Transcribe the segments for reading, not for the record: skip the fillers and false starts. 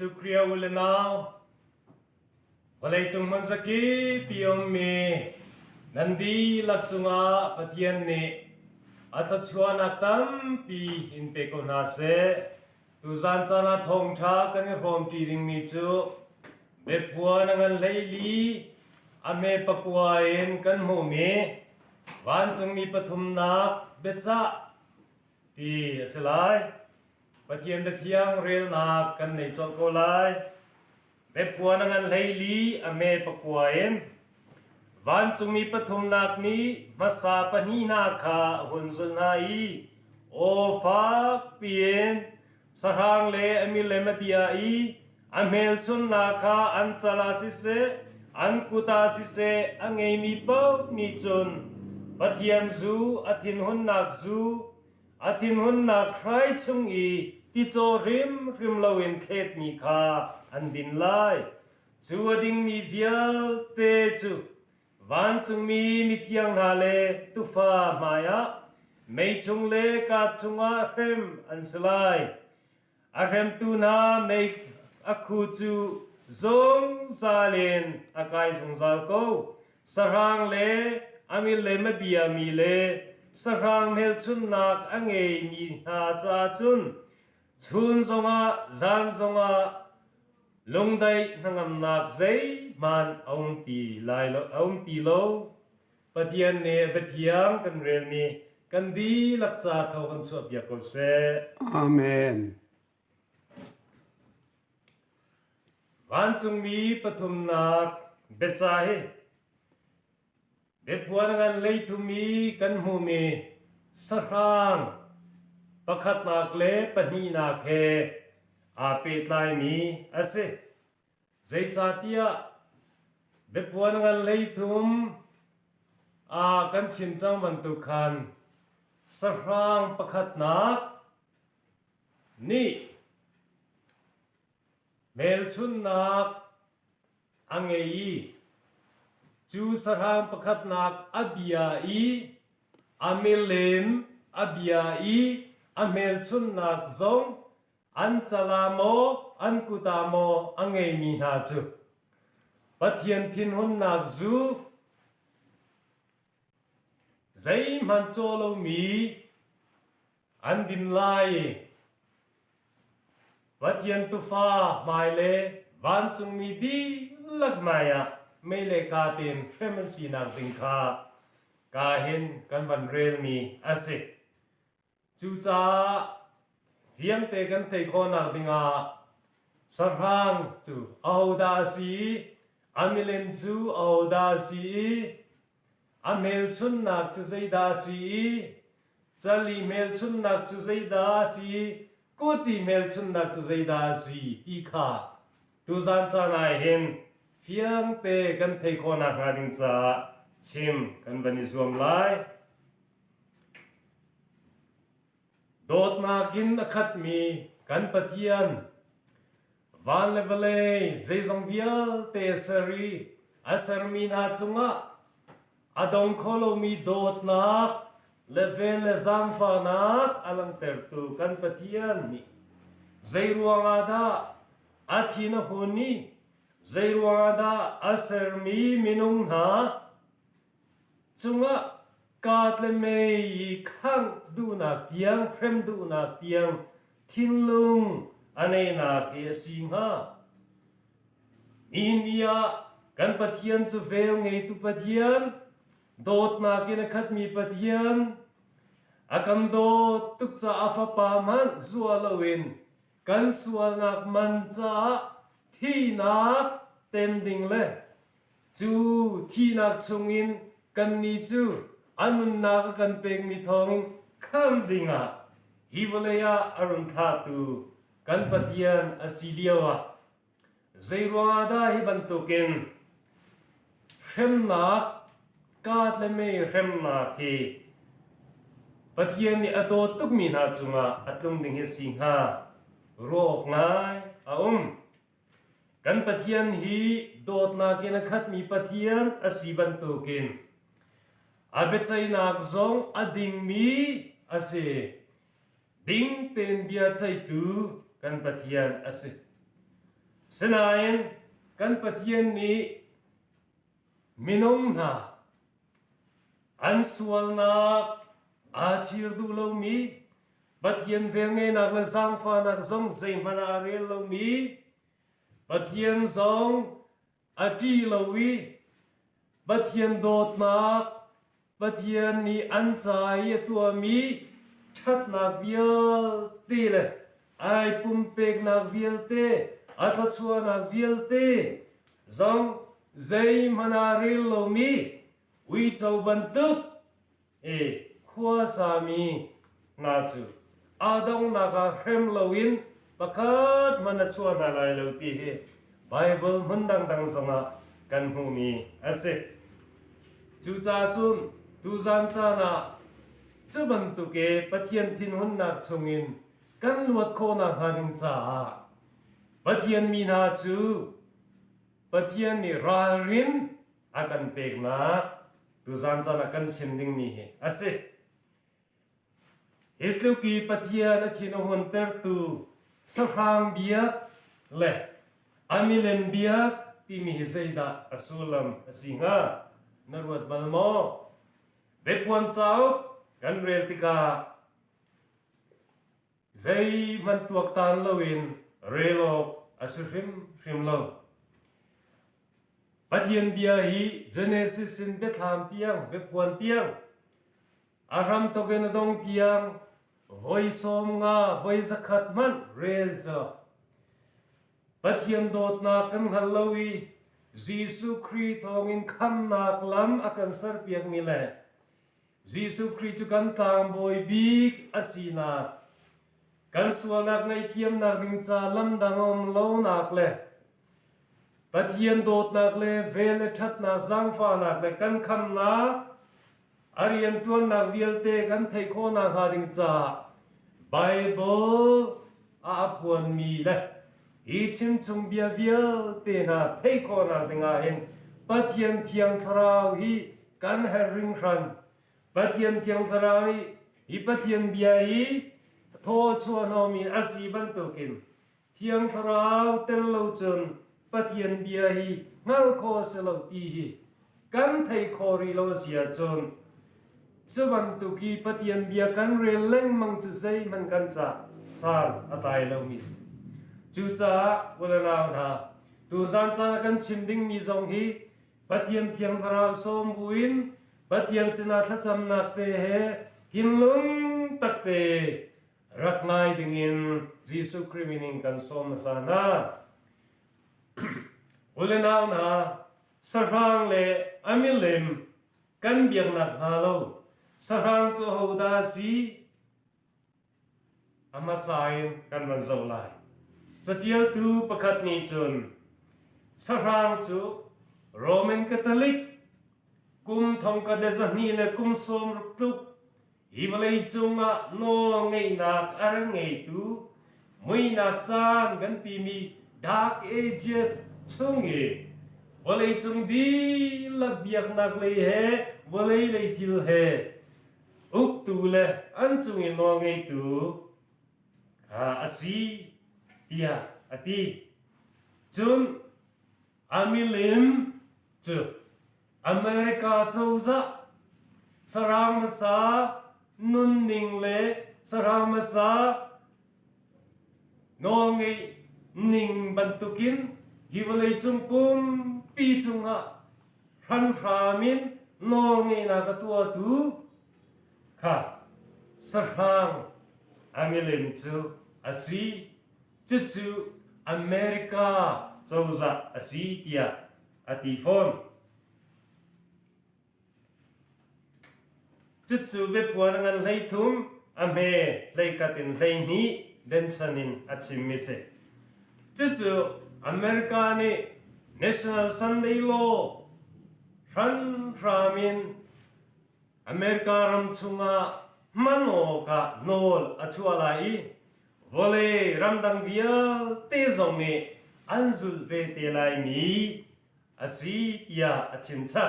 Yesu Kriya ulanau walai chung man saki piom me nandi lakchunga pathian ne athachuan atam pi in pe ko na se tu zan chana thong tha kan rom ti ring mi chu be phua nangan leili ame pakwa en kan mo me wan chung mi pathum nak becha ti aselai pathian da thiang rel na kan nei chol ko lai be phua nangan leili ame pakwa en wan chung mi pathum nak ni masa pani na kha hun zul na I o fak pien sarang le ami le ma pia I amel sun na kha an chala si se an kuta si se angei mi pau ni chun pathian zu athin hun nak zu athin hun nak khrai chung I ti cho rim lawin khet mi kha an din lai chu ading mi vial te chu van chung mi thiang na le tu fa maya mei chung le ka chunga hem an slai a hem tu na mei akhu chu zong zalen akai zong zal ko sarang le ami le ma bia mi le sarang mel chun nak angei mi na cha chun chun zonga zan zonga lungdai nangam nak zai man aung ti lai lo aung ti lo pathian ne pathiang kan rel ni kan di lak cha thau kan chuap ya ko se amen wan chung mi pathum nak becha he be puan ngan lei thu mi kan mu mi sarang pakhat nak le pani nak he a pe tlai mi ase zai cha tia be puan ngan lei thum a kan chin chang man tu khan sarang pakhat nak ni mel chun nak angei chu sarang pakhat nak abia I amilem abia I amel chun nak zong an chala mo an kuta mo angei mi na chu pathian thin hun nak zu zai man cholo mi an din lai pathian tu fa mai le van chung mi di lag maya mei le ka tin fremency nak ding kha ka hin kan ban rel mi ase chu cha viam te kan thei kho nak dinga sarhang chu auda si amilem chu auda si amel chun nak chu zaida si chali mel chun nak chu zaida si koti mel chun nak chu zaida si ti kha tu zan cha nai hin fiam te kan thei kho nak ha ding cha chim kan bani zuam lai dot na kin akhat mi kan pathian van levele zeizong vial te sari asar mi na chunga adong kholo mi dot nak level le zam fa nak alang ter tu kan pathian ni zeiruanga da athina honi zeiruanga da asar mi minung na chunga katle mei khang du na tiang frem du na tiang thinlung ane na ke singa India kan pathian chu vel ngei tu pathian dot na ke na khat mi pathian akam do tuk cha afa pa man zualawin kan sual nak man cha thi nak tem ding le chu thi nak chungin kan ni chu anun na kan pek mi thong kham dinga hivalaya arun tha tu kan pathian asiliawa zeirwa da hi bantukin hem nak kat le me hem na ki pathian ni ato tuk mi na chunga atlung ding hi singha rok ngai kan pathian hi dot na ke na khat mi pathian asiban tukin abechai nak zong ading mi ase ding ten bia chai tu kan pathian ase สนายนกันปะเทียนนี้มินงนาอันสวลนักอาชีรดูลมีปะเทียนเพียงไงนักและสังฟานักสงสัยมันอาเรลมีปะเทียนสองอาจีลวีปะเทียนโดดนักปะเทียนนี้อันใจตัวมีชัดนักเวียลตีเลยไอปุ่มเป็กนักเวียลเตอัตชัวนักเวียลเตซองใจมันอาเรลมีวิจารบันตุขวาสามีนาจูอาดงนักเฮมลวินประกาศมันชัวนาลายเลวตีไบเบิลมันดังสงะกันหูมีอาศัยจูจ่าจุนตูจันจานะจุบันตุเกปะเทียนทินหุนนักชงอินกันลวดโคนักหานิงจ่าปะเทียนมีนาจูปะเทียนนี่รารินอากันเปกนักตูจันจานะกันชิมดิงมีอาศัยเหตุกีปะเทียนทินหุนเตอร์ตูสรางเบียกเล่อามิเลนเบียกที่มีเฮซัยดาอสุลัมสิงห์นรวดบัลโมเบ็ดวันเช้ากันเรียนติกาใจมันตัวตานลวินเรโลกอสุริมโลปะเทียนเบียฮีเจเนซิสินเบ็ดทามเตียงเบ็ดวันเตียงอารามตกเนดงเตียงไว้สมงาไว้สักขัดมันเรลซาปะเทียนโดดนักกันฮัลโลวีจีสุครีทองอินคำนักล้ำอากันสร์เปียกมิเลจีสุครีจุกันตามบอยบีกอาศีนากันสวนักในเทียมนักดิงจาลำดังอมโลนักเลปะเทียนโดดนักเลเวลชัดนักสังฟ้านักเลกันคำนักอารียนตัวนักเวียลเตกันไทโคนักหาดิงจาไบเบิลอาพวนมีเลอีชิมจุงเบียเวียลเตนะไทโคนักดิงอาเห็นปะเทียนเทียงทราวฮีกันเฮริงรันปะเทียนเทียงทราวฮีอีปะเทียนเบียฮีโทชวนอมีอาศีบันตุกินเทียงทราวเตลโลจนปะเทียนเบียฮีงัลโคเสลตีฮีกันไทโคริโลเสียจนสวรรค์ตุกีปะเทียนเบียกันเรลเล่งมังจุใจมันกันจะสารอัตายเลวมิสจูจ่าวันลาวนะตูจันจากันชิมดิ้งมีจงฮีปะเทียนเทียงทราวสมบุญปะเทียนสินาทัจำนักเตะหินลุงตักเตรักนายดิ่งินจีสุคริมินิงกันสมสานาวันลาวนะสร้างเลอามิเลมกันเบียงนักฮาโลสร้างโจโฮดาซีอามาสายกันวันเจ้าลายจะเที่ยวตูประคัดนี้จนสร้างจูโรมันคาทอลิกกุมทองกัดเลจะนี่เลยกุมสมรุกตุกอีวเลยจุงะโนไงนักอะไรไงตูไม่นักจานกันปีมีดาร์กเอเจสช่วงเอวเลยจุงดีลักเบียกนักเลยเฮวเลยเลยทิลเฮอุกตูเลยอันจุงเอโนไงตูอาศีเดียอติจุนอามิลิมจูอเมริกาเจ้าจะสรามสานุนนิงเลสรามสานองไงนิงบันตุกินฮิวเลยจุงปุ่มปีจุงะรันฟรามินนองไงนักตัวตูค่ะสรามอามิลิมจูอาศีจูอเมริกาเจ้าจะอาศีเดียอติฟอนจูเว็บวันงันเลยทุ่มอเมเลยกัดอินเลยนี้เดนชันินอาชิมิเซจูอเมริกานี่ National Sunday Law รันฟรามินอเมริการัมชุงะมันโอกะโนลอชัวไลวอลเลรัมดังเบียเตซงนี่อันซุลเวเตไลมีอาศียาอาชิมซะ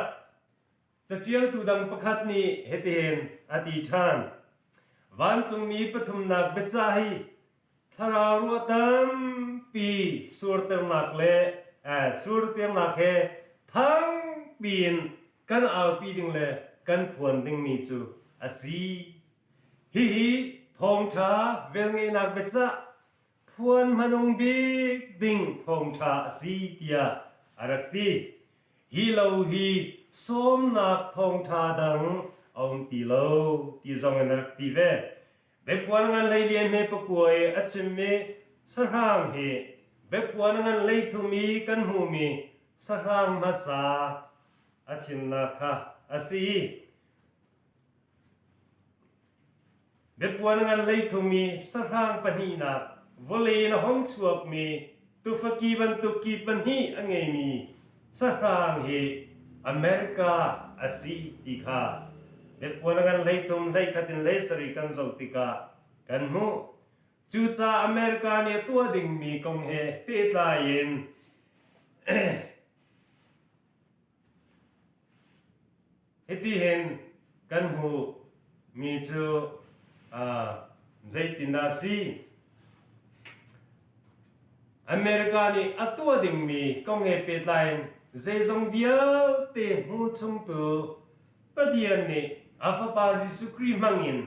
จะเที่ยวตูดังประคัดนี้เฮเตนอธิษฐานวันจงมีปฐมนักเบจาฮีทารารัวตัม ปีสูรเต็มหนักเละสูรเต็มหนักเฮทั้งปีนกันเอาปีดึงเลยกันพวนดึงมีจูอาศีฮิทองชาเวงเงินักเบจ้าพวนมันงบีดิ่งทองชาสีเตียอารักตีฮิโลฮีสมนักทองชาดังองตีโลตีจงอารักตีเวเบบพวนงันเลยเลียนเมปกวยอัจฉเมสร้างเฮเบบพวนงันเลยทุมีกันหูมีสร้างมาสาอัจฉินนาคาอาศีเบบพวนงันเลยทุมีสร้างปนีนาวลีนห้องชวกมีตุฟกีบันตุกีบันฮีอังเงมีสร้างเฮอเมริกาอาศีติคาเด็กพวกนั้นเลยทุ่มเลยขัดเลยสริกันโจติกากันมูจูจ้าอเมริกาเนี่ยตัวดิ่งมีกงเฮเปิดลายนเฮที่เห็นกันหูมีจูใจตินาซีอเมริกานี่อัตัวดิ่งมีกงเฮเปิดลายใจทรงเดียวเตะมูชงตัวประเดี๋ยวนี้อาฟาบาจิสุครีมังอิน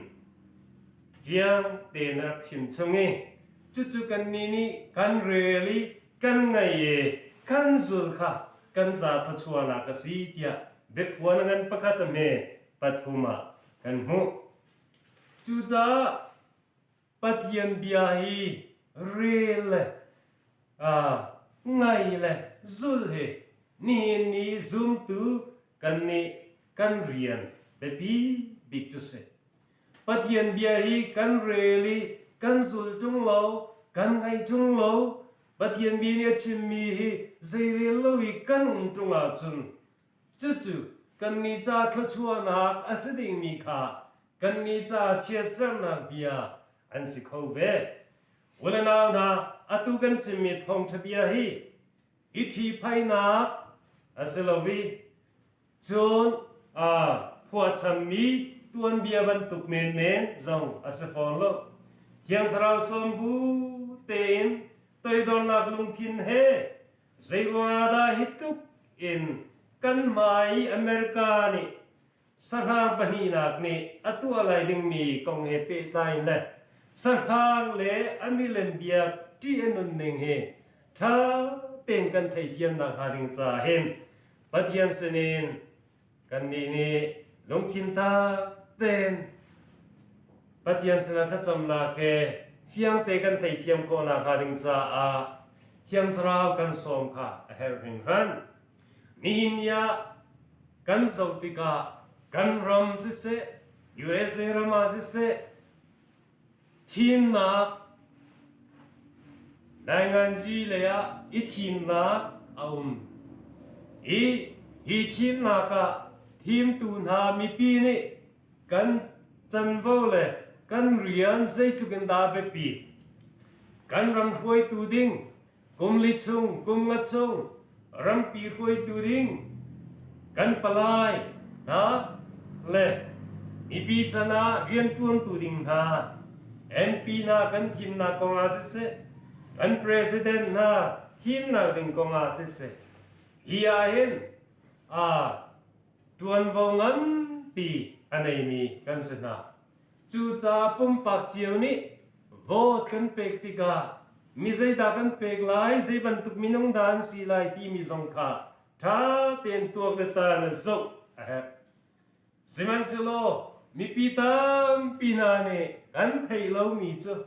เพียงเตนักชิมชงเอจุกันนี่กันเรลีกันไงเอกันสุลค่ะกันซาทชวนักสีเตียเบ็ดวันกันประคัตเมปัทุมากันหูจุจ้าปะเทียนเบียฮีเรลไงเลยสุลเฮนี่ซุมตูกันนี่กันเรียนเบบีบิ๊กจุเซปะเทียนเบียฮีกันเรลีกันสุลจุงโลกันไงจุงโลปะเทียนเบียเนี่ยชิมมีฮีเซเรโลฮีกันจุงอาจุนจุกันนี่จ้าทชัวนักอาศัยมีค่ากันนี่จ้าเชียร์เสนักเบียอันสิเขาเววันนั้นนะอาตุกันชิมีทองทะเบียฮีอิทธิภายนักอาศัยวีจนพวกฉันมีตัวเบียบรรทุกเมนจงอาศัยฟอนโลเทียงทราวสมบูเต็นตัวดอนนักลุงทินเฮใจว่าได้ฮิตุกอินกันไม่อเมริกานี่สร้างปนีนักนี่อัตัวอะไรดึงมีกองเฮเปตายเลยสร้างเล่อเมริกันเบียที่เอ็นนึงเฮถ้าเป็นกันไทยเทียนนักหาริงซาเห็นปัจจัยสนินกันนี่ลงทินตาเป็นปัจจัยสนาทัศน์นักเฮเฟียงเตกันไทยเทียมโคนักหาริงซาเทียมทราวกันสมค่ะเฮริงฮันนี่เนี่ยกันสติกากันรำสิเซ USA รำมาสิเซทีมนักได้งานจีเลยอีทีมนักอีทีมนักทีมตูนามีปีนี้กันจันโวเลยกันเรียนใจทุกันดาเบปีกันรำหวยตูดิ้งกุมลิชงกุมงัดชงรำปีหวยตูดิ้งกันปลายนะเลยมีปีชนะเรียนทวนตูดิ้งนาMP นากันทีมนากองอาเซกันประธานนาทีมนักดึงกองอาเซฮีอาเห็นทวนวงอันปีอันไหนมีกันสนะจูจ้าปุ่มปักเจียวนี่โหวตกันเป็กติกามีใจดักกันเป็กไล่ใจบรรทุกมินงดานสีไล่ที่มีสงค่าถ้าเต็นตัวเกตานสุกสิมันสิโลมีปีตามปีนานี่กันไทยเรามีจ้ะ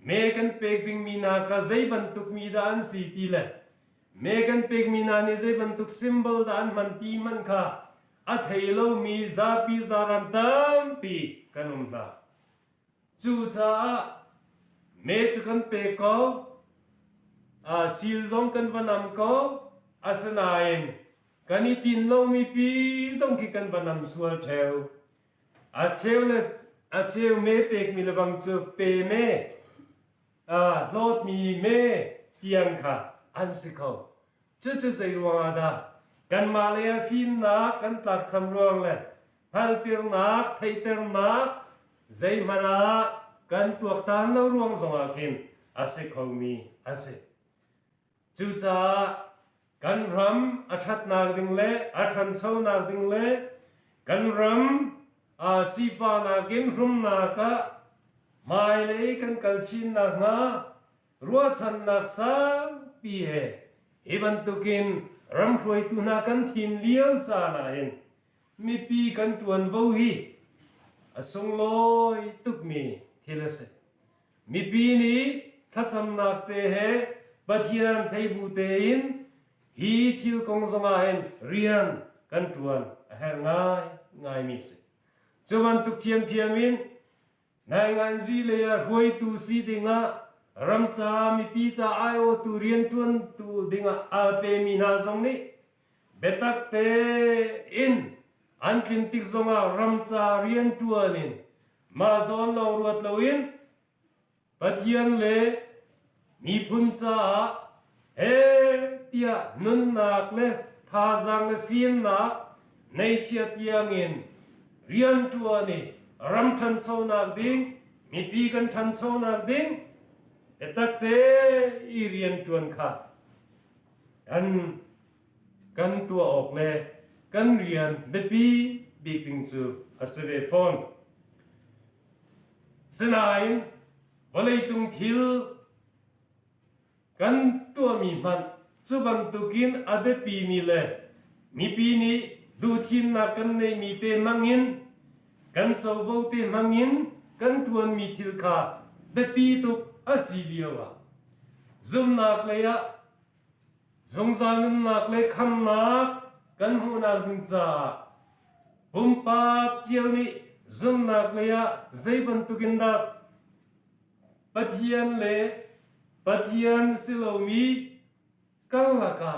เมกันเป็กบิงมีนาคาใจบรรทุกมีดานสีตีเลยเมกันเป็กมีนานี่ใจบรรทุกซิมบอลดานมันตีมันค่ะอัทเฮโลมีซาปีซารันตามปีกันอุมตาจูจ้าเมจุกันเป็กก็ซิลซงกันวันนำก็อาสนายกันนี่ตินโลมีปีซงกิกันวันนำสวลเทวอาเทวเลยอาเทวเมเป็กมีระวังจูเปเมโลดมีเมเตียงค่ะอันสิเขาจะใส่รวงอาดากันมาเลยฟินนักกันตักสำรองเลยฮัลเตียงนักไทยเตียงนักใจมานากันตัวตานแล้วรวงสงอาคินอาศัยเขามี อาเซจูจ้ากันรำอัฐนาดิงเล่อัฐนเชานาดิงเล่กันรำสีฟ้านากินรุมนากะไม่เลยกันกัลชินนักนารัวชันนักสามปีเหอีบันตุกินรำรวยตุนากันทิมเลี้ยวจานาเห็นมีปีกันตวนวูฮีสงลอยตุกมีทีละเสมีปีนี้ทัศนักเตะปัทยันไทยบุเตอินฮีทิลกงสมาเห็นเรียนกันตวนแห่งง่ายมีสิจวันตุกเทียมมินนายงานจีเลียรวยตูสีดิงารำจามีปีจ้าไอโอตูเรียนตวนตูดิงอาเปมีนาซงนี้เบตักเตอินอันคินติกซงารำจาเรียนตวนอินมาซอนเรารวดเราอินปัทยันเลมีพุนซาเอเตียนุนนักเลทาจังเลฟินนักในเชียเตียงอินเรียนตัวนี้รำทันโซนักดิ้งมีปีกันทันโซนักดิ้งเอตักเตอีเรียนตัวค่ะกันตัวออกเลยกันเรียนเบปีบีกิงซูอัสเวฟอนสนายวันเลยจงทิลกันตัวมีมันจุบันตุกินอาเบปีมีเลยมีปีนี้ดูทีมนักกันในมีเตมังยินกันโซโวเตมังยินกันทวนมีทิลคาเบปีตุกอาศิเลียวะซุมนักเลยะสงสารนักเลยคำนักกันหูนักหุ่นจ่าปุ่มปากเจียวนี้ซุมนักเลยะใจบันตุกินดับปัทยันเลปัทยันสิโลมีกันละกา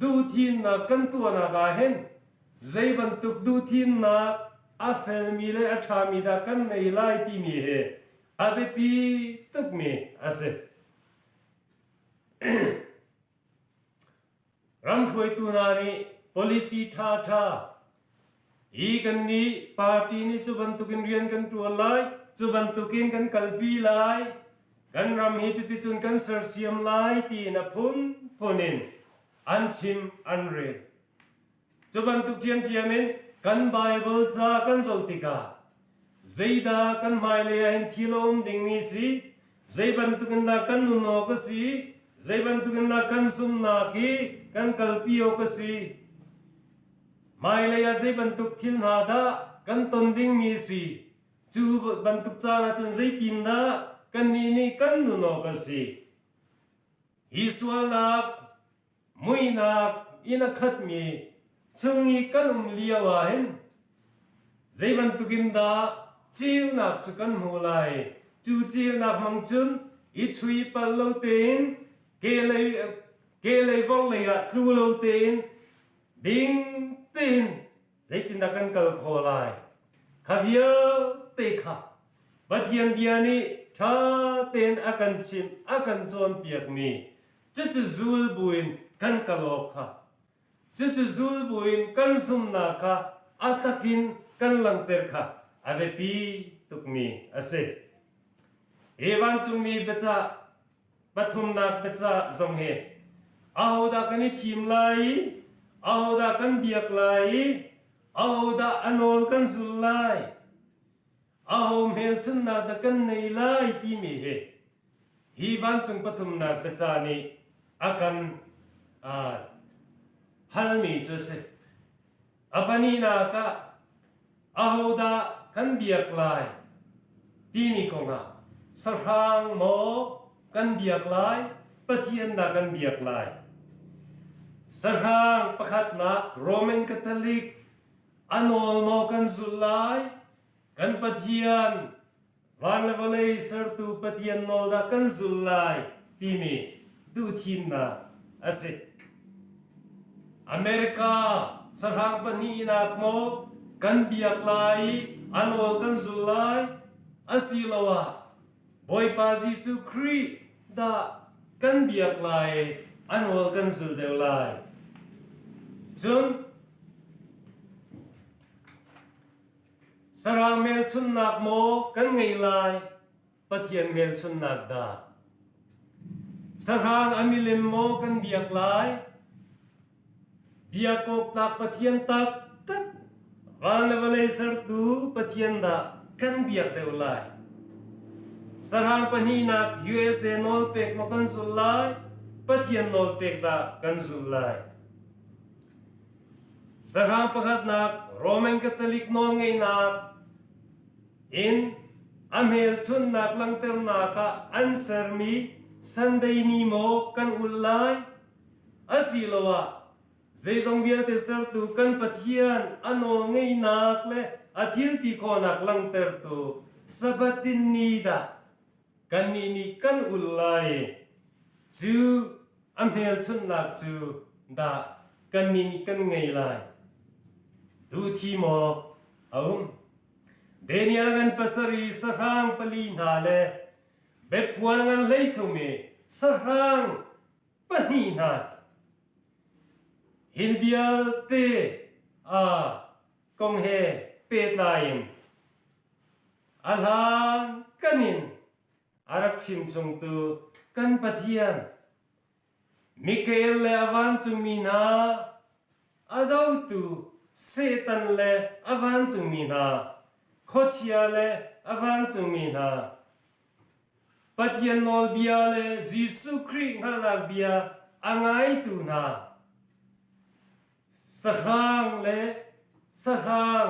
ดูทีมนักกันตัวนักเห็นใจบันตุกดูทีมนักอาเฟลมีเลอาชามีดากันในไล่ที่มีเหอาเบปีตุกมีอาเซรำถวยตุนานี policy ท่าอีกันนี้ปาร์ตี้นี้จุบันตุกินเรียนกันตัวไล่จุบันตุกินกันกัลปีไล่กันรำฮิจุติจุนกันเสือเสียมไล่ตีนับพุนินอันชิมอันเรจุบันตุกเทียมอินกันไบเบิลจ้ากันโซติกาใจดากันไม่เลยอินทิลมดิ่งนี้สิใจบันตุกันดากันนุนโอกสิใจบันตุกันดากันสุนนาคีกันกัลปีโอกสิไม่เลยใจบันตุกทิลนาดากันตนดิ่งมีสิจูบันตุกจ้านะจนใจตินดากันนี่กันนุนโอกสิฮิสวานักมุยนักอินักขัดมีช่วงนี้กันเลี้ยวเห็นใจบันตุกินดาจิวนักจุกันหัวไหลจูจิวนักมังจุนอิชุยปัลโลเตนเกเลยวงเลยอะทรูโลเตนดิงเตนใจตินนักกันกัลหัวไหลขบเยเตค่ะบัดยันเบียนี่ท่าเตนอากันชิมอากันจวนเปียกมีจะจูลบุญกันกัลโลค่ะจะจูลบุญกันสุมนาค่ะอาตะกินกันลังเตอร์ค่ะอาเบปีตุกมีอาเซเอวันจุมีเบจ่าปฐุมนักเบจ่าจงเฮเอาดากันทีมไลเอาดากันเบียกไลเอาดาอันโอลกันสุลไลเอาเมลชนนักกันในไลที่มีเฮฮีวันจุงปฐุมนักเบจ่านี่อากันฮัลมีจุเซอาปนีนักเอาดากันเบียกไลที่มีกงาสรางโมกันเบียกไลปะเทียนนักกันเบียกไลสรางประคัดนักโรมันคาทอลิกอันโอลโมกันสุลไลกันปะเทียนวันละวันเลยสรตูปะเทียนโนดากันสุลไลที่มีดูทีมนะอาเซอเมริกาสรางปนีนักโมกันเบียกไลอันโอลกันสุลไลอาศิลาวะบอยปาจิสุครีดากันเบียกไลอันโอลกันสุลเดวไลจนสรางเมลชุนนักโมกันไงไลปะเทียนเมลชุนนักดา สรางอมิเลมโมกันเบียกลายเบียกกตักปะเทียนตักตักวันเลวเลยสรตูปะเทียนดากันเบียกเดวลายสรางปนีนัก USA โนลเป็กมากันสุลลายปะเทียนโนลเป็กดากันสุลลายสรางประคัดนักโรมันคาทอลิกโนลไงนักอินอเมริกันนักลังเตอร์นักอันเซอร์มีสันเดนีโมกันอุลลายอาศิลวะเจจงเบียร์เตสร์ตูกันปะเทียนอันโนไงนักเลอาทิลติโคนักลังเตอร์ตูสบัตินนีดากันนีกันอุลลายจูอเมริกันนักจูดากันนีกันไงลายดูทีโมเอาเดนียลกันปัสรีสรางปลีนาเลเบ็ดพวนกันเลยทุเมสรางปนีนาฮินเบียลเตกงเฮเปตไลน์อัลฮันกันินอารักชิมจงตูกันปะเทียนมิเคลเลอวันจุมีนาอาดาวตูเซตันเลอวันจุมีนาโคชิอาเลอวันจุมีนาปะเทียนโนเบียเลจิสุคริงาลักเบียอังไงตูนาสรางเลสราง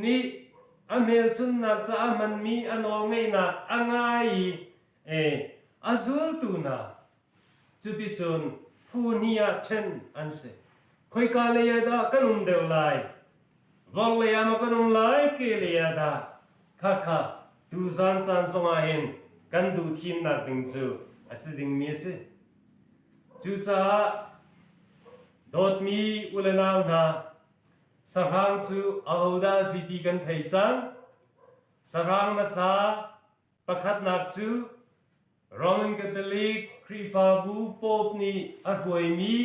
นี่อเมริกันนักจะมันมีอันโนไงนะอังไงอาซูลตูนาจุดที่จนผู้นี้เช่นอันเสคอยกาเลยดากันเดวไลวังเลยมากันไลเกเลยดาค่ะดูซันซันสงอาเห็นกันดูทีมนักดึงจูอาศัยดึงมีสิจูจ้าโดดมีอุลนาวนาสรางจูอาหูดาสิติกันไทยจังสรางมาซาประคัดนักจูโรมันคาทอลิกคริฟาบูปอบนี่อาหวยมี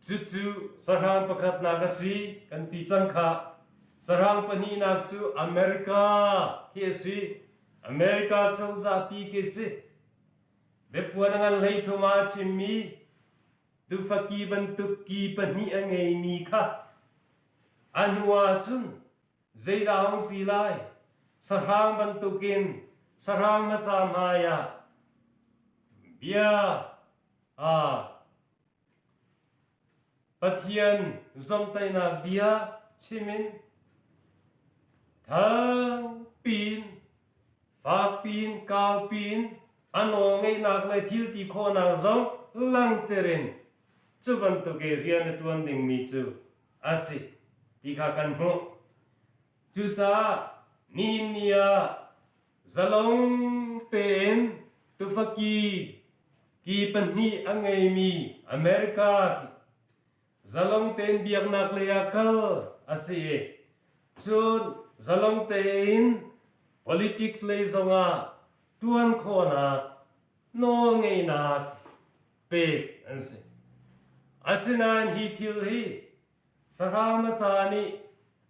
จูสรางประคัดนักสิกันติจังค่ะสรางปนีนักจูอเมริกาเฮียสิอเมริกาเจ้าจะปีกสิเบ็ดพวนกันเลยทุมาชิมีดูฟักกีบันตุกีปนีอังไงมีค่ะอันว่าจุนเจดาฮงสีไลสรางบันตุกินสรางมาสามายาเบียปะเทียนจอมไตนาเบียชิมินทั้งปีนฝากปีนกาวปีนอันโนไงนักเลยทิลติโคนาจงลังเตรินจุบันตุเกเรียนตัวดิ่งมีจูอาศิติขากันหูจูจ้านีเนียจะลงเป็นตุฟกีปันนี้อังไงมีอเมริกาจะลงเป็นเบียกนักเลยอาคัลอาศิจูจะลงเป็น politics เลยสงาตวนโคนักโนไงนักเป็กอันสิอาศินันฮิทิลฮีสรางมาสานี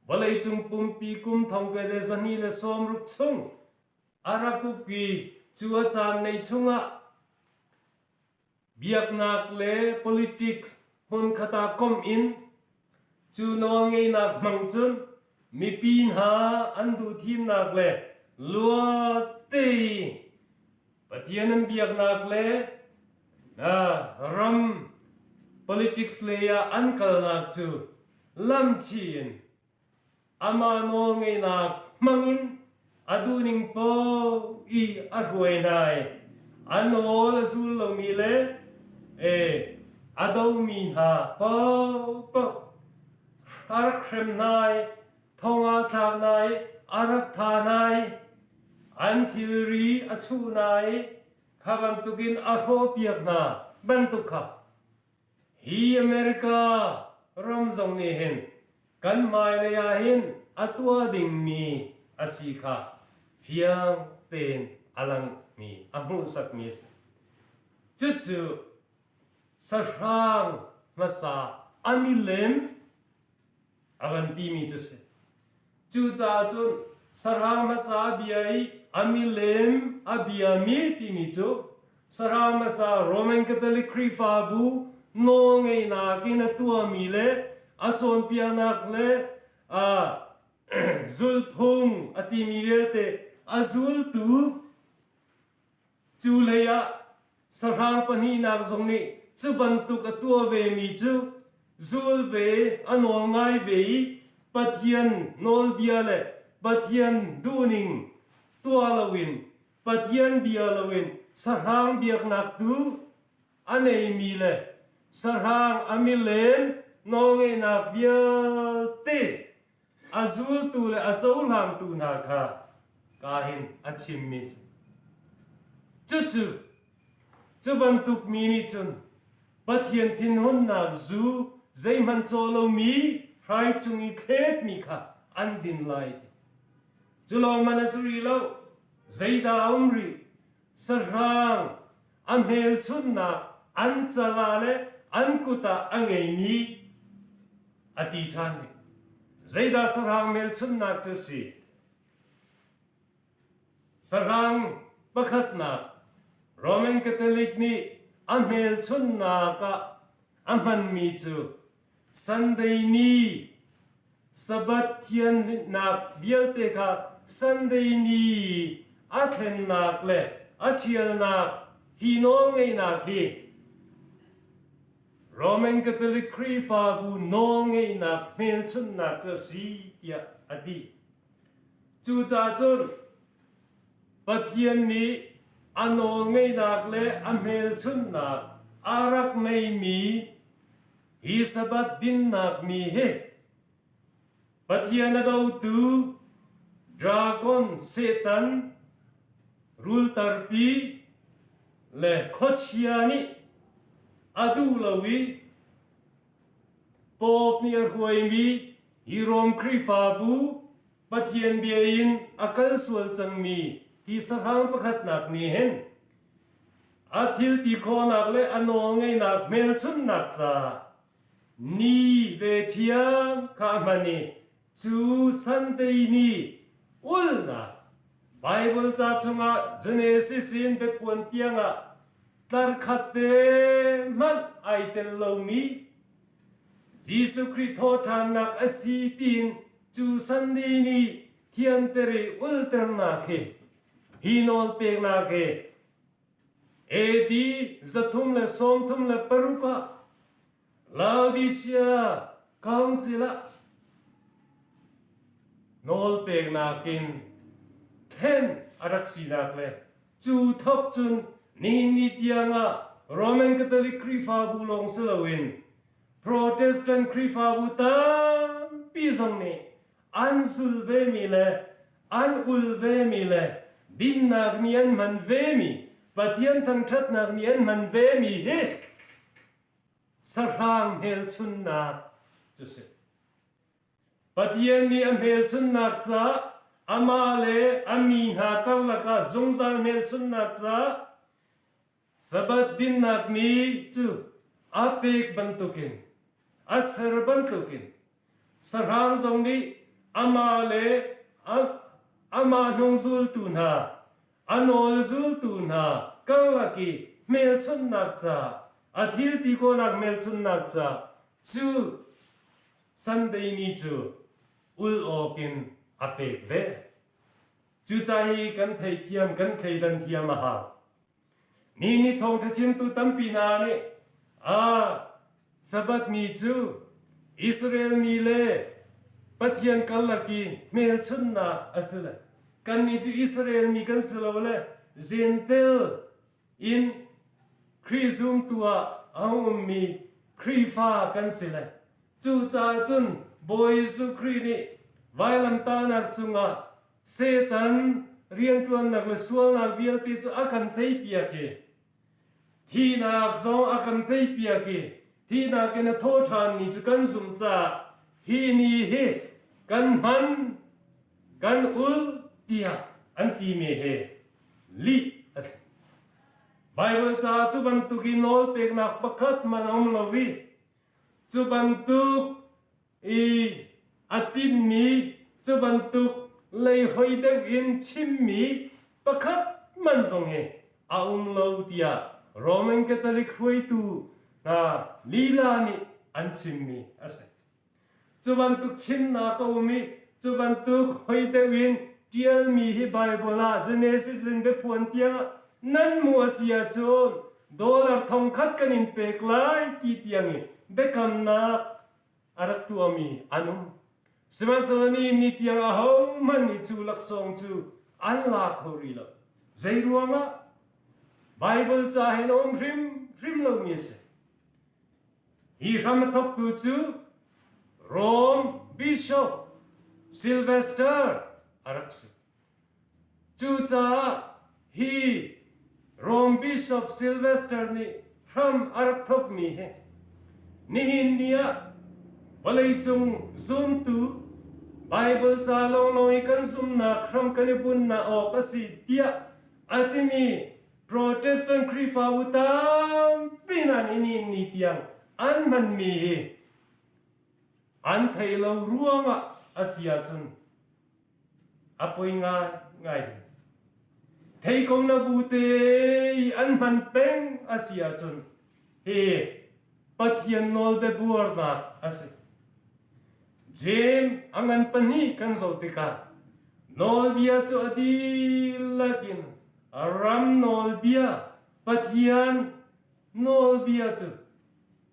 วลัยจุงปุ่มปีกุมทองเกเลสันนีเลสอมรุกชุงอารักุกีจัวจานในชุงะเบียกนักเล politics หุนขตาคมอินจูโนไงนักมังจุนมีปีนหาอันดูทีมนักเลลัวตีปะเทียนเบียกนักเลรัม politics เลยอันกลนักจูลำชีนอามาโนไงนักมังอินอดูนิงโปอีอาหวยนายอันโนละสุลมีเลอดาวมีนาปอารักเครมนายทองอาทานายอารักทานายอันทิลรีอชูนายข้าบันตุกินอาโรเปียกนาบันตุข้าฮีอเมริการัมซงนี่เห็นกันไม่เลยเห็นอัตัวดิ่งมีอาศิกาฟิยังเต็นอลังมีอามุสักมิสจู่สรางมาสาอามิเลมอาวันตีมีจุดจู่จ้าจุนสรางมาสาบีไออามิเลมอาบีอามีตีมีจุ สรามสาโรมันคาทอลิกครีฟาบูโนงไงนากินตัวมีเลอาจนเปียนักเลจุลพุงอติมีเวเตอาจุลตูจูเลียสรางปนีนักทรงนี้จุบันตุกตัวเวมีจูจุลเวอนวงไงเวปัทยันโนลเบียเลปัทยันดูนิงตัวลวินปัทยันเบียลวินสรางเบียกนักดูอันเอมีเลสรางอามิเลนโนเงนักเบียเตอาจุลตูเลอาจูลามตูนาคากาหินอาชิมมิสจุบันตุกมีนิจุนปัทยันทินหุนนักจูใจมันโจโลมีใครจุงอีเคดมีค่ะอันดินไลจุลองมันสุริโลใจดาอุมรีสรางอันเฮลชุนนักอันจลาเลอันกุตาอังเอมีอธิษฐานใจดาสรางเมลชุนนักจุสีสรางประคัตนักโรมันคาทอลิกนี่อันเฮลชุนนักอันมันมีจูสันเดย์นี้สบัดเทียนนักเบียเตค่ะสันเดย์นี้อาเทนนักเลอาเทียนนักฮีโนงไงนักฮีโรมันคาทอลิกครีฟาบูโนงไงนักเมลชุนนักจะสีเดียอดีจูจ่าจุนปะเทียนนี้อันโนงไงนักเลอเมลชุนนักอารักไม่มีฮีสบัดดินนักมีเฮปะเทียนดาวตูดราก้อนเซตันรูลตาร์ปีเลขดชียานิอดูลวีปอบเนียรหวยมีฮิโรมครีฟาบูปะเทียนเบียอินอากัลสวลจังมีฮีสรางประคัตนักมีเห็นอาทิลติโคนักเลอโนงไงนักเมลชุนนักซานีเวทียมข้ามันนี่จูสันเดย์นี่อุลนะไบเบิลจากชงะเจเนซิสินเปปวนเตียงะตาร์คัตเตมันไอเตลโลมียิสุคริสต์ทานักอสีตินจูสันเดย์นี่เทียนเตรีอุลเตอร์นาเคฮีโนลเปกนาเคเอดีจะทุ่มเลสอมทุ่มเลปรุกะลาดิเซียคาวซิลโนลเปกนากินเทนอารักษีนักเลจูทับจุนนี่นิตยังะโรมันคาทอลิกครีฟาบูลงสลาวินโปรเตสแตนต์ครีฟาบูตัมปีซงนี่อันสุลเวมิเลอันอุลเวมิเลดินนักเนียนมันเวมิปะเทียนทั้งชัดนักเนียนมันเวมิเฮสรางเฮลชุนนักจุสิปะเทียนนี้อันเฮลชุนนักจ้าอามาเลอามีหาคังลักาจงจางเฮลชุนนักจ้าสบัดดินนักนี้จูอาเปกบันตุกินอาเสรบันตุกินสรางทรงนี้อามาเลอามาหงซุลตุนาอโนลซุลตุนากังลักีเมลชุนนักจ้าอาทิลติโกนักเมลชุนนักจ้าจูสันเดย์นี้จูอุลโอกินอาเปกเวจูใจกันเทียมกันเทดันเทียมมหานี่ทองทชิมตุตัมปีนาเนสบัดมีจูอิสราเอลมีเลปะเทียนกันลักีเมลชุนนักอสุลกันนี่จูอิสราเอลมีกันสลาวเลเซนเตลอินคริซุมตัวเอามีครีฟ้ากันสิเลยจูจ่าจุนบอยสุครีนี่ไวลัมตานักจุงะเซตันเรียนตัวนักเลสวงนักเวียลติจูอาคันเทยปียเกที่นักจงอาคันเทยปียเกที่นักเนโทษานนี่จูกันซุมจ่าฮีนี่เฮกันมันกันอุลเตียอันตีเมเฮลีไบเบิลจ้าจุบันตุกินอลเปกนักประคัตมันอมลวีจุบันตุกอาทิตย์มีจุบันตุกเลยหอยเด็กอินชิมมีประคัตมันทรงเฮ lo tia Roman Catholic hui tu na lila ni anchim mi ase chuban tuk chin na ko mi chuban tuk hoi te win tial mi hi Bible a Genesis in be puan tia nan mu asia chon dollar thong khat kanin pek lai ki tiangi bekam na arak tu ami anum Simasani ni tiang a ho man ni chu lak song chu an la khori lo zairuanga Bible cha hen om hrim lo mi se hi ram thok tu chu Rome Bishop Sylvester arak su chu cha hi Rome Bishop Sylvester ni from arak thok mi he ni hin nia walai chung zoom tu Bible cha long noi kan zoom na khram kan bun na ok asi tia atimi Protestant krifa utam pinan ni tiang an man mi an thailo ruanga asia chun apoi ngai thei kong na bute an man peng asia chun he pathian nol be buar na ase Jim angan pani kan zotika nol bia chu adi lakin aram nol bia pathian nol bia chu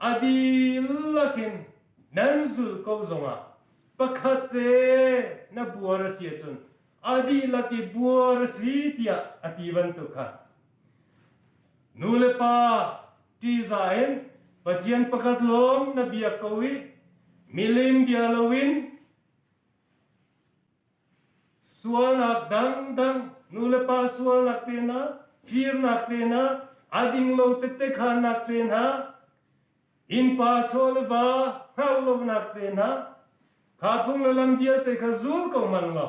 adi lakin nanzul ko zonga pakhate na buar sia chun adi laki buar si tia ativan tu kha nulepa ti zain pathian pakat lom na bia kowi milim bialawin sual nak dang nulepa sual nak tena fir nak tena ading lo tete khan nak tena in pa cholwa hallo nak tena khapung lam bia te khazul ko man lo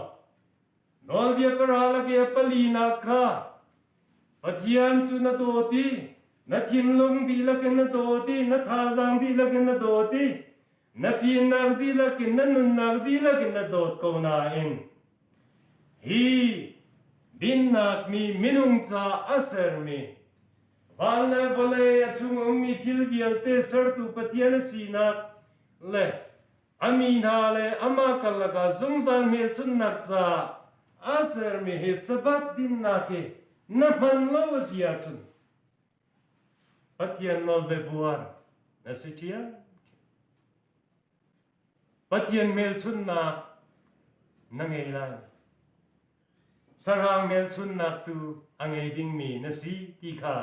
nol bia parala ke pali na kha pathian chu na doti na thinlung di lakin na doti na thazang di lakin na doti na fin nak di lakin na nun nak di lakin na dot ko na in hi din nak mi minung cha aser mi wala vale achung mi thil vial te sar tu pathian si nak le amina le ama kalaka zungzan mil chun nak cha aser mi he sabat din nake na man lo sia chun pathian no be buar na sitia pathian mel chun na nangei lai sarang mel chun na tu angei ding mi na si ti kha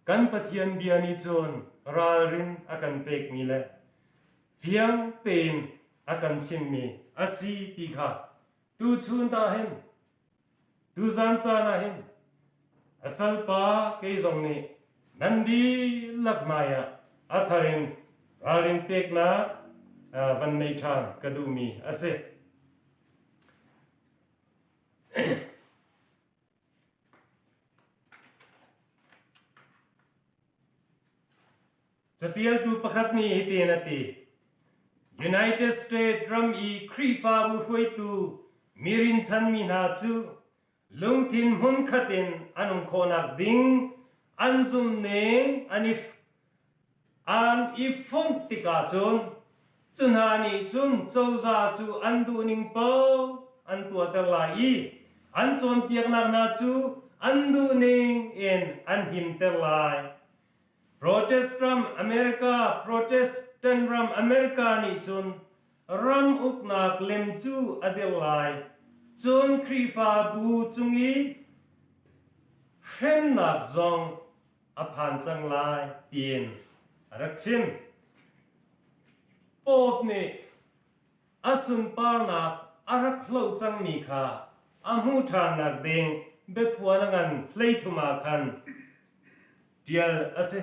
kan pathian biani chon ralrin akan pek mi le fiang ten akan chin mi asi ti kha tu chun ta hen tu zan cha na hen asal pa ke zong ni nandi lakmaya atharin ralrin pek na van nei than kadumi ase Chatial tu pakhat ni hiti nati United States drum I krifa bu hui tu mirin chan mi na chu lungtin hun khatin anung khonak ding anzum neng anif an ifon tika chun chunhani chun chouza chu andu ning po antu atalai an chon piak na chu andu ning in an him telai Protestant ram America ni chun ram uknak lem chu adelai chun krifa bu chungi hem nak zong aphan chang lai tin arakchin pop ni asun par nak arak hlo chang mi kha amu than nak ding be phuana ngan play thuma khan dial ase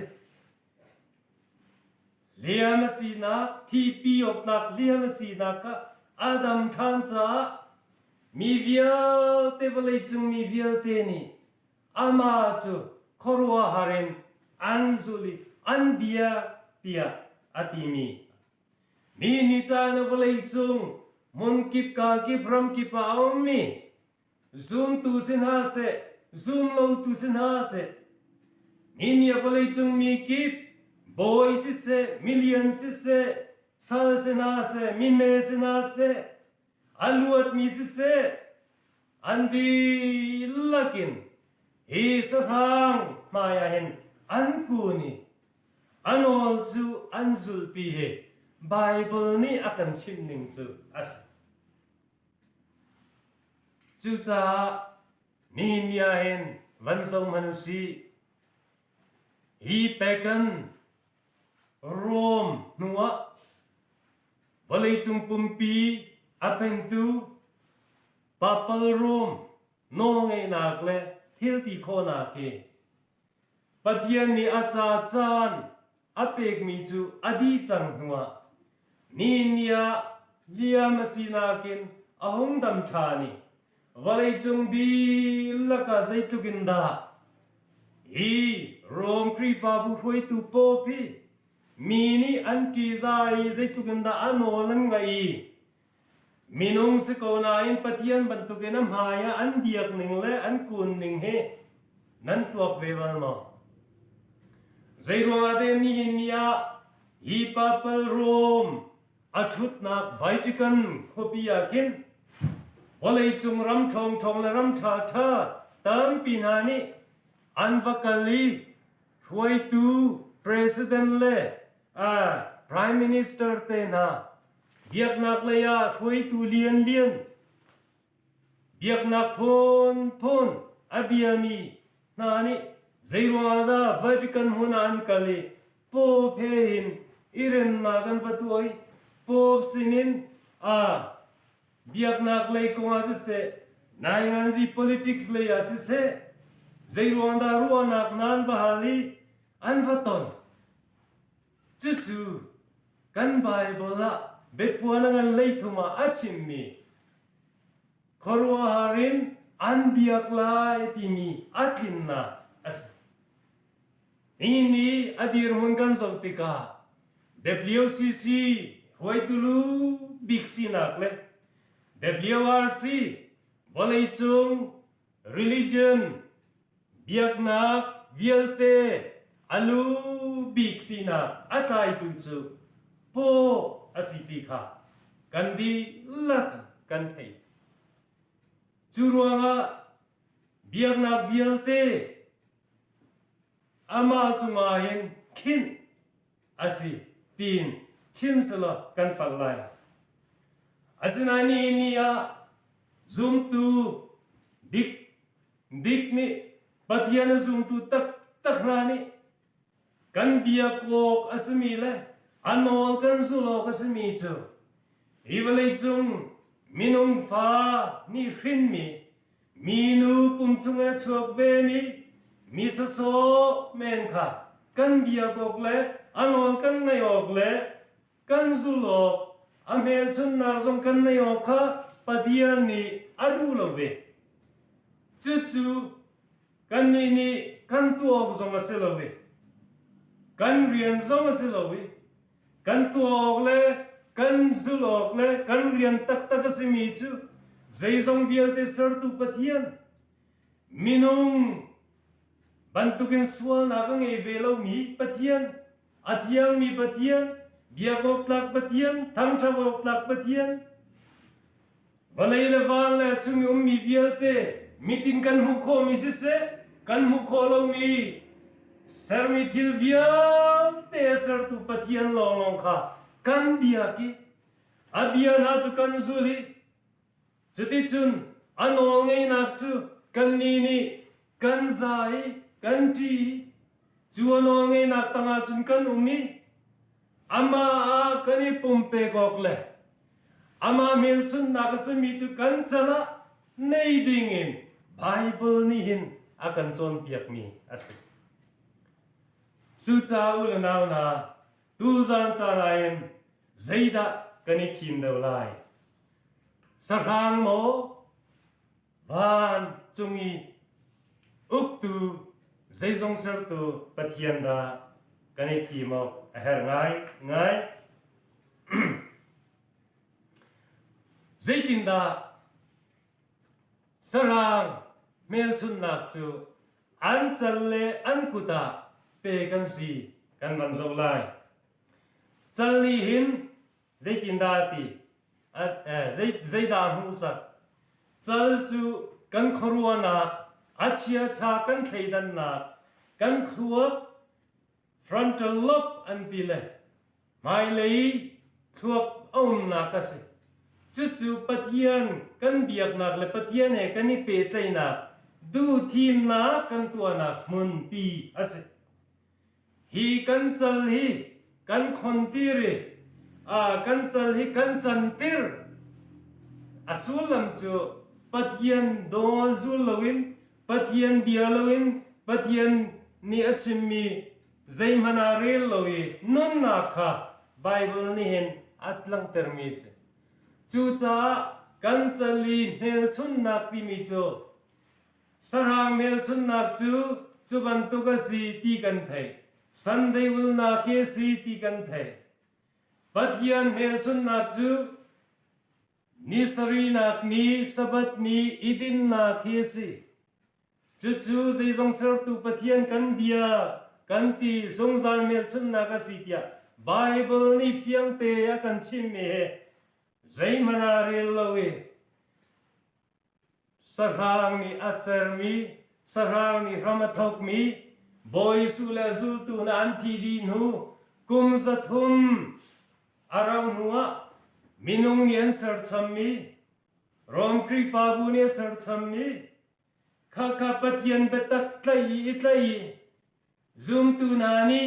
liam sina tp of nak liam sina ka adam than cha mi vial te vale chung mi vial te ni ama chu khorwa haren anzuli anbia tia atimi mi ni cha na vale chung mon kip ka ki bram ki pa mi zoom tu sin ha se zoom lo tu sin ha se min ya volei chung mi kip boy si se million si se sal se na se min me se na se aluat mi si se andi lakin hi sarang maya hen an kuni anol chu anzul pi he Bible ni akan chimning chu as chu cha ni nia hen van song manusi hi pagan Rome nuwa walei chung pumpi apen tu papal Rome no ngai nak le thil ti kho na ke pathian ni acha chan apek mi chu adi chang nuwa ni nia liam asina kin ahong dam thani walei chung bi laka zaitukin da hi rom krifa bu hoi tu po pi mini anti zai zaitukin da anolan ngai minung se ko na in pathian bantukin am haya an diak ning le an kun ning he nan tuak veval mo zairwa de ni nia hi papal rom athut nak Vatican khopia kin walei chung ram thong thong le ram tha tha tam pinani anvakali huai tu president le prime minister te na biak nak le ya huai tu lian lian biak nak phon abiami nani zairwa da Vatican hunan kali po phein iren magan patuoi pop sinin biak nak lei ko se nai ngan ji politics le ya se zairwanda ruwa nak nan bahali an vaton chu kan Bible la betpuana ngan lei thuma achimmi khorwa harin an biak lai timi atinna as ini adir hunkan sautika WCC huai tulu biksi nakle WRC boleh chung religion biak nak vielte alu biksi nak atai tu chu po asitika kandi lak kan thei churuanga biak nak vielte ama chunga hen khin asi tin chimsala kan palai asinani niya zoom tu dik ni pathian zoom tu tak rani kan biak wok asmi le anol kan zulo asmi chu iwalei chung minung fa ni rin mi minu pum chunga chuak ve mi so men kha kan biak wok le anol kan nai ok le kan zulo amel chun na zong kan nai ok kha pathian ni adu lo ve chu kan ni kan tu ok zong ase lo ve kan rian zong ase lo ve kan tu ok le kan zulo ok le kan rian tak ase mi chu zai zong bial te sar tu pathian minung bantukin sual na kang e velo mi pathian athiang mi pathian biakok tlak pathian tham thavok tlak pathian balai le wal le chung mi vielte meeting kan mukho mi se kan mukho lo mi ser mi thil vial te ser tu pathian long kha kan biaki abian ha chu kan zuli chuti chun anol ngei nak chu kan ni kan zai kan ti chuano ngai nak tanga chun kan umi ama kani pumpe gokle ama mil chun nakasami chu kan chala nei dingin Bible ni hin akan chon piak mi ase chu cha ul naw na tu zan cha lain zaida kani thim do lai sarang mo van chungi uktu zaizong ser tu pathian da kani thimo her ngai zaitin da sarang เมลชุนนักจูอันจัลเลอันกุตาเปกันสีกันมันโซไลจัลลีหินใจตินดาตีใจดาหูสักจัลจูกันครัวนักอาเชียทากันเขดันนักกันครัว frontal lobe อันปีเลไม่เลยครัวอ้อมนักสิจู่ๆปะเทียนกันเบียกนักเลยปะเทียนเนี่ยกันนี่เปตเลยนักดูทีมนักกันตัวนักมุนปีสิฮีกันจัลฮีกันคนตีรีกันจัลฮีกันจันตีร์สุลัมจูปะเทียนโดนซูลวินปะเทียนเบียลวินปะเทียนนี่อัจมีใจมันอารีลวินุนนักค่ะไบเบิลนี่เห็นอัตลังเตอร์มิสจู่จ้ากันจัลลีเมลชุนนักที่มีจูสรางเมลชุนนักจูบันตุกสีตีกันไทยสันเดวิลนักเสีตีกันไทยปัทยันเมลชุนนักจูนิสรีนักนี้สบัดนี้อิดินนักเสีจู่ใจทรงเสร์ตุปัทยันกันเบียกันตีทรงจานเมลชุนนักสีเตียไบเบิลนี่เฟียงเตะกันชิมเมใจมันอารีลวิสรางนี่อัสรมีสรางนี่รำทกมีบอยสุเลสุลตุนันทีดีนูกุมสะทุมอารามนัวมินุงเนียนสร์ชัมมีรอมครีฟาบุเนียสร์ชัมมีข้าข้าปะเทียนเบตักไตอิตไลซุมตุนานี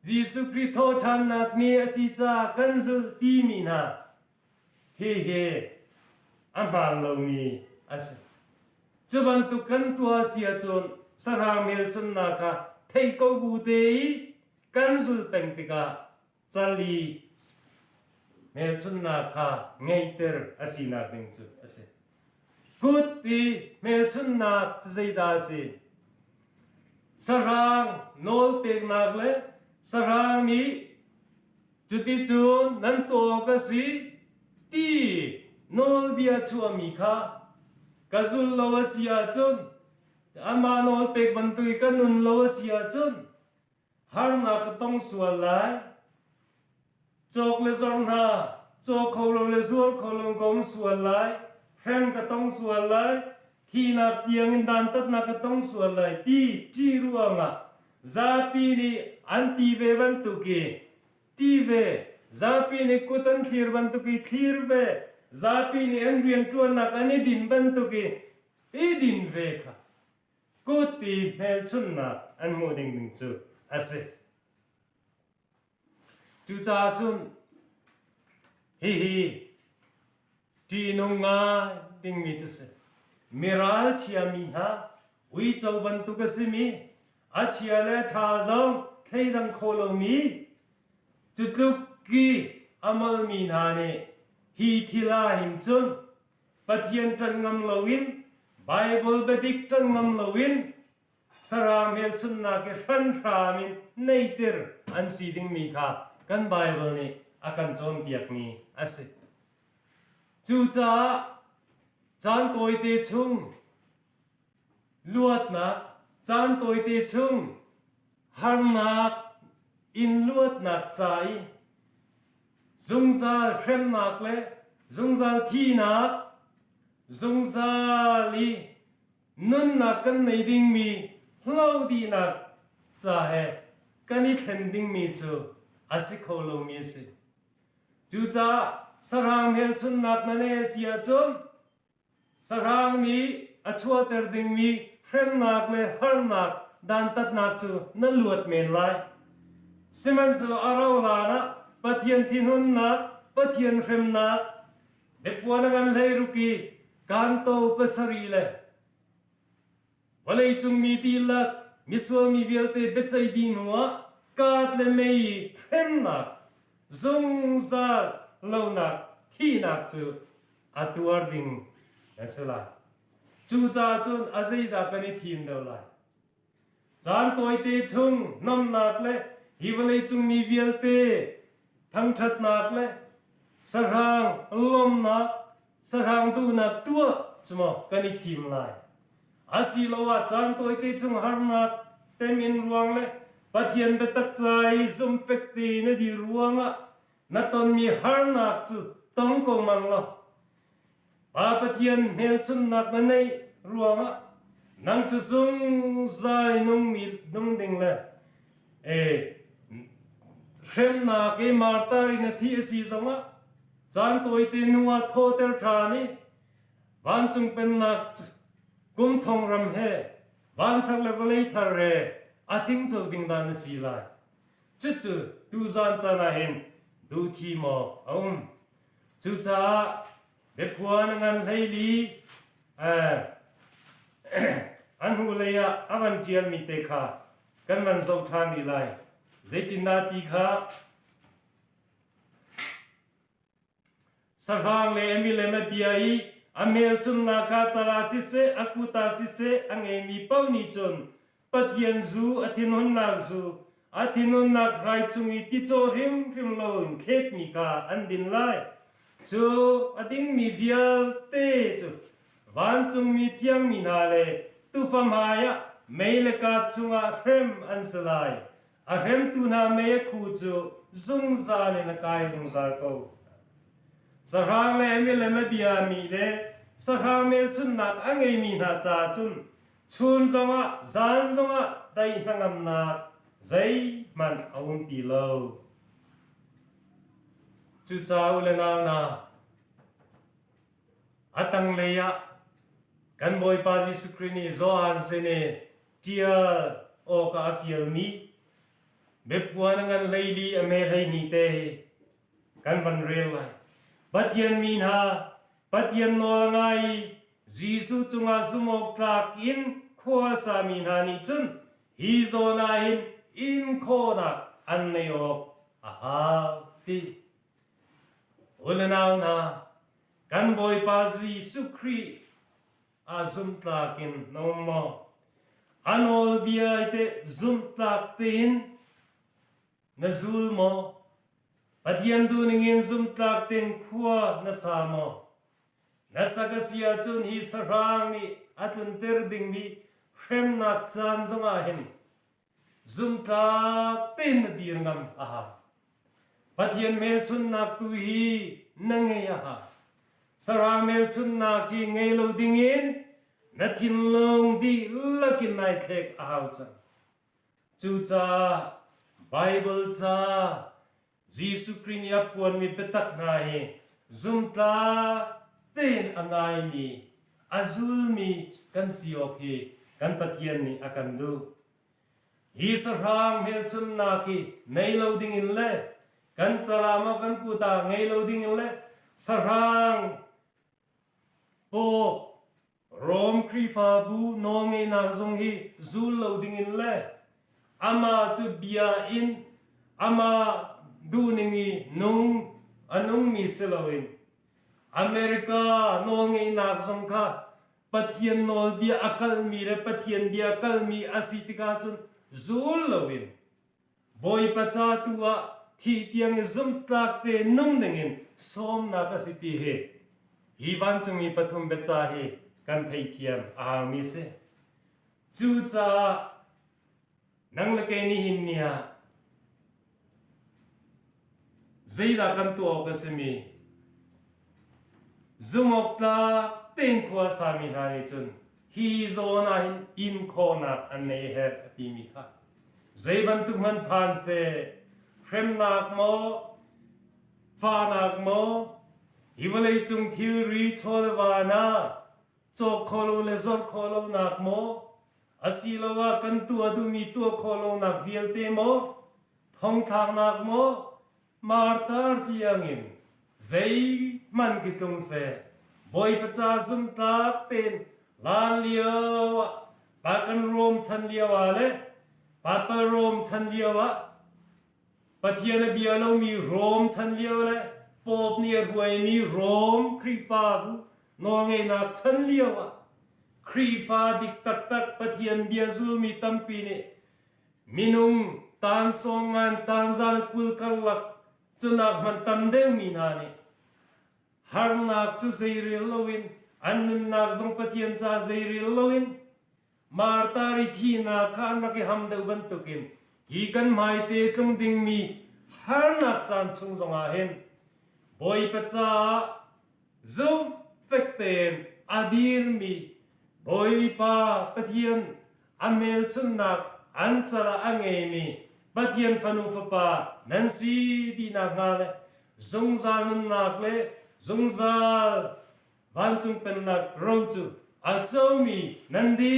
ยิสุคริโตทานนักนี้สิจากันซุลตีมีนาเฮ้เฮ้อันบางลงนี้จะบรรทุกันตัวเสียจนสรางเมลชนนักเทโกบูเตยกันสุลเป็นติกาจัลลีเมลชนนักไงเตอร์สินักดิงจูกุดปีเมลชนนักจะใจดาสิสรางโนลเปกนักเลสรางนี้จุดที่จูนนั้นตัวก็สิตีโนลเบียชัวมีค่ะกัจุลลาวเสียจนอามาโนลเป็กบันตุยกันนุนลาวเสียจนฮาร์นักต้องสวดไลจอกเลซอนฮาจอกเขาลงเลซวลเขาลงกอมสวดไลแฮมก็ต้องสวดไลที่นักเตียงอินดันตัดนักต้องสวดไลที่รัวงะซาปีนี่อันตีเวบันตุกีตีเวซาปีนี่กุตันคลีร์บันตุกีคลีร์เวZapi ni Andrian tuan nak ani din bantu ki din veka kuti mel chunna an moding ding chu ase chu cha chun hi ti nonga ding mi chu se miral chia mi ha wi chau bantu ka simi achia le tha zong khaidang kholo mi chutluk ki amal mi na neฮีทิลาหิมจุนปะเทียนจันงำลวินไบเบิลเบดิกจันงำลวินสรามเมลชุนนาเกรันทรามินในเตอร์อันซีดิงมีค่ะกันไบเบิลนี่อากันจนเปียกมีอาศัยจูจ้าจานตัวเตชุงลวดนักจานตัวเตชุงฮาร์นักอินลวดนักใจZungzal krem nak le, zungzal thi nak, zungzali nun nak kan nei ding mi, lau di nak za he, kan I khen ding mi chu, asiko lo mi si. Chu cha sarang hel chun nak na ne sia chun, sarang mi achua ter ding mi, krem nak le har nak, dan tat nak chu, na luat men lai. Siman su araw la na,ปะเทียนที่นุ่นนักปะเทียนเฟมนักเด็กวันกันเลยรุกีการโตเปสรีเลยวันเลยจุงมีดีลักมิสวามีเวลเตเบใจดีนัวกาดเลไม่เฟมนักซงซาเลวนักที่นักจูอัตวาร์ดิงนั่นสิละจูจ้าจุนอาศัยดักกันทีมเดียวเลยจานตัวเตชุงน้ำนักเลยฮิวเลยจุงมีเวลเตทั้งชัดนักเลยสรางลมนักสรางดูนักตัวสมอกันทีมลาย อาศิลวะจานตัวที่จงหานักเต็มินรวงเลยปะเทียนเบตักใจซุ่มเฟกตีนดีรวงอ่ะนัตอนมีหานักจุต้องกงมันละปาปะเทียนเมลสุนนักนั่นในรวงอ่ะนังจะซุ่มใจนุ่งมีนุ่งดิ่งเลยเข็มนักมาตารินที่สีสงอ่ะจานตัวที่นัวโทเตอร์ทานีวันจงเป็นนักกุมทองรำเฮวันทักเลวเลยทาเรอาทิงโจดิงดานสีลายจุดดูจานจานาเห็นดูทีมอจุดจ้าเด็กพวนงันเลยลีอันหูเลยอะอวันเทียนมีเตค่ะกันมันสงทางดีไลเจตินาตีค่ะสร้างเลยมีเลยมาบีไออเมลชุนนาคาจาราสิเซอกุตาสิเซอังเอมีเป้านิจนปะเทียนจูอธินุนนักจูอธินุนนักไรจุงอิติโจริมโลนเคตมีกาอันดินไลจูอดิงมีเบียเตจูวันจุงมีเทียงมีนาเลตุฟามายะเมลกาจุงอาเรมอันสลายอาเรมตุนาเมยคูจูซุงซาเลนกายดุงซาโกสรางเลมิเลมบียามีเลสรางเมลชุนนักอังเอมีนาจาจุนชุนจงะจานจงะได้ทั้งอำนาจใจมันเอาตีโลจุดสาวเลนานาอัตังเลยะกันบอยปาจิสุครินีโซฮันเซเนเทียโอกาฟิลมีเบบพวนงันเลยลีอเมรินีเตกันวันเรียลไลปะเทียนมีนาปะเทียนโนลไงจีสุจุงอาสุมอกตากอินขัวสามีนานิจุนฮิโซนาอินโคนักอันเนยอกอาฮาติอุลนาวนากันบอยปาจีสุครีอาซุมตากินนมมออันอลเบียเตซุมตากตินนซูลมอปะเทียนดูนิงซุมตากตินขัวนสามอนัสกษีอาจุนฮิสรางนีอัตุนเตอร์ดิงมีเข็มนักจานจงอาเห็นซุมตากตินดีรงามอาฮาปะเทียนเมลชุนนักตุฮีนังเงียฮาสรางเมลชุนนักที่เงยโลดิงินนัทินลงดีลักินไนเทกอาฮาจังจูจ้าไบเบิลจ้าจีสุครินยาพวนมีเปตักนาเฮซุมตาเต้นอังไงมีอาซุลมีกันสิโอเคกันปะเทียนมีอากันดูฮีสรางเมลชุนนาคีในโลดิงินเล่กันจลามกันกูตาในโลดิงินเล่สรางโปโรมครีฟาบูนองเงนางซงฮีซูลโลดิงินเล่อามาจุเบียอินอามาดูนิงีนุงอนุงมีเซลวินอเมริกานองเงนักสงค่ะปะเทียนโนเบียอักลมีเรปะเทียนเบียอักลมีอาศิติกาจุนซูลลวินบอยปะจาตัวที่เตียงซุมตากเตนุ่งดิงินสมนักสิติเฮฮีวันจงมีปฐุมเบจาเฮกันไทเทียมอามีเซจูจานังละเกนิหินเนียZayda kantu okasimi Zumokta tenkwa sami nani chun Hi zona in konak anne her atimika Zayban tukman pan se Frem nak mo Fa nak mo Hiwalay chung tilri cholwana Chok kholo le zor kholo nak mo Asilawa kantu adumi tu kholo nak vielte mo Thong thang nak mo Martar tiangin Zay man kitong se Boy pacha sum tak tin Lan liyawa Pakan rom chan liyawa le Papa rom chan liyawa Patiana biyalo mi rom chan liyawa le Pop niya huay mi rom krifa bu Nongay nak chan liyawa Krifa dik tak tak patian biyazul mi tampi ni Minung tan songan tan zal kul kalak Chunak man tamdeu mi nani Har nak chu zayril lawin Annun nak zong patian cha zayril lawin มาตาริทีนาขานรักฮัมเดบันตุกินฮีกันหมายเตตรงดิ่งมีฮาร์นักจานชุงสงอาเห็นบอยปัจจาซุมเฟกเตนอดีรมีบอยปาปะเทียนอเมลชุนนักอันจาระอังเอมีปะเทียนฟนุฟปานันซีดีนักงาเลซงซานุนนักเลซงซาวันจุงเป็นนักโรจูอาเจ้ามีนันดี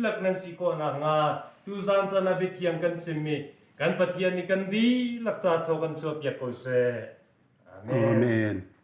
ลักนันสิโกนักงาตูซานจานาบิเทียงกันซิมีกันปะเทียนนี่กันดีลักจาโทกันชัวเปียกโกเซอาเม Amen.